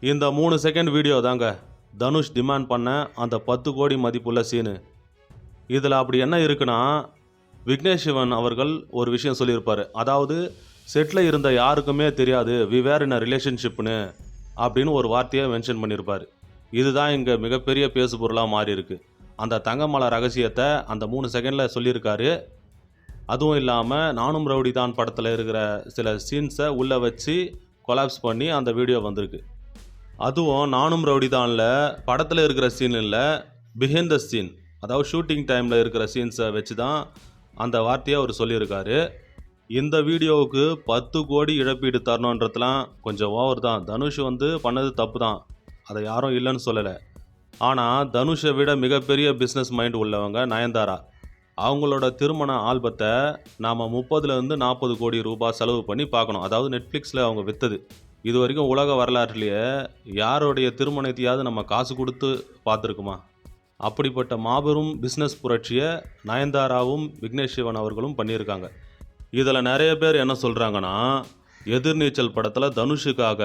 இந்த 3 second video தாங்க Dhanush demand பண்ண அந்த 10 கோடி மதிப்புள்ள சீனு. இதில் அப்படி என்ன இருக்குன்னா, விக்னேஷ் சிவன் அவர்கள் ஒரு விஷயம் சொல்லியிருப்பார். அதாவது செட்டில் இருந்த யாருக்குமே தெரியாது வி வேர் இன் அ ரிலேஷன்ஷிப்னு அப்படின்னு ஒரு வார்த்தையை மென்ஷன் பண்ணியிருப்பார். இதுதான் இங்கே மிகப்பெரிய பேசுபொருளாக மாறி இருக்கு. அந்த தங்கமலை ரகசியத்தை அந்த 3 செகண்டில் சொல்லியிருக்காரு. அதுவும் இல்லாமல் நானும் ரவுடி தான் படத்தில் இருக்கிற சில சீன்ஸை உள்ளே வச்சு கொலாப்ஸ் பண்ணி அந்த வீடியோ வந்திருக்கு. அதுவும் நானும் ரவுடி தானில் படத்தில் இருக்கிற சீன் இல்லை, பிஹைண்ட் த சீன், அதாவது ஷூட்டிங் டைமில் இருக்கிற சீன்ஸை வச்சு தான் அந்த வார்த்தையை அவர் சொல்லியிருக்காரு. இந்த வீடியோவுக்கு 10 கோடி இழப்பீடு தரணுன்றதுலாம் கொஞ்சம் ஓவர் தான். தனுஷ் பண்ணது தப்பு தான், அதை யாரும் இல்லைன்னு சொல்லலை. ஆனால் தனுஷை விட மிகப்பெரிய பிஸ்னஸ் மைண்ட் உள்ளவங்க நயன்தாரா. அவங்களோட திருமண ஆல்பத்தை நாம் 30லேருந்து 40 கோடி ரூபாய் செலவு பண்ணி பார்க்கணும். அதாவது நெட்ஃப்ளிக்ஸில் அவங்க விற்றது. இது வரைக்கும் உலக வரலாற்றுலேயே யாருடைய திருமணத்தையாவது நம்ம காசு கொடுத்து பார்த்துருக்குமா? அப்படிப்பட்ட மாபெரும் பிஸ்னஸ் புரட்சியை நயன்தாராவும் விக்னேஷ் சிவன் அவர்களும் பண்ணியிருக்காங்க. இதில் நிறைய பேர் என்ன சொல்கிறாங்கன்னா, எதிர்நீச்சல் படத்தில் தனுஷுக்காக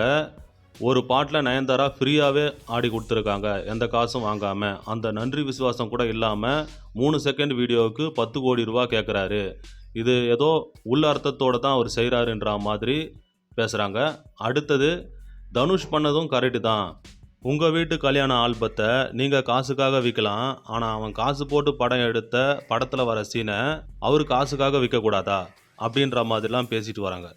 ஒரு பாட்டில் நயன்தாரா ஃப்ரீயாகவே ஆடி கொடுத்துருக்காங்க, எந்த காசும் வாங்காமல். அந்த நன்றி விசுவாசம் கூட இல்லாமல் 3 செகண்ட் வீடியோவுக்கு 10 கோடி ரூபா கேட்குறாரு. இது ஏதோ உள்ள அர்த்தத்தோடு தான் அவர் செய்கிறாருன்ற மாதிரி பேசுகிறாங்க. அடுத்தது, தனுஷ் பண்ணதும் கரெக்டு தான். உங்கள் வீட்டு கல்யாண ஆல்பத்தை நீங்கள் காசுக்காக விற்கலாம், ஆனால் அவன் காசு போட்டு படம் எடுத்த படத்தில் வர சீனை அவர் காசுக்காக விற்கக்கூடாதா அப்படின்ற மாதிரிலாம் பேசிட்டு வராங்க.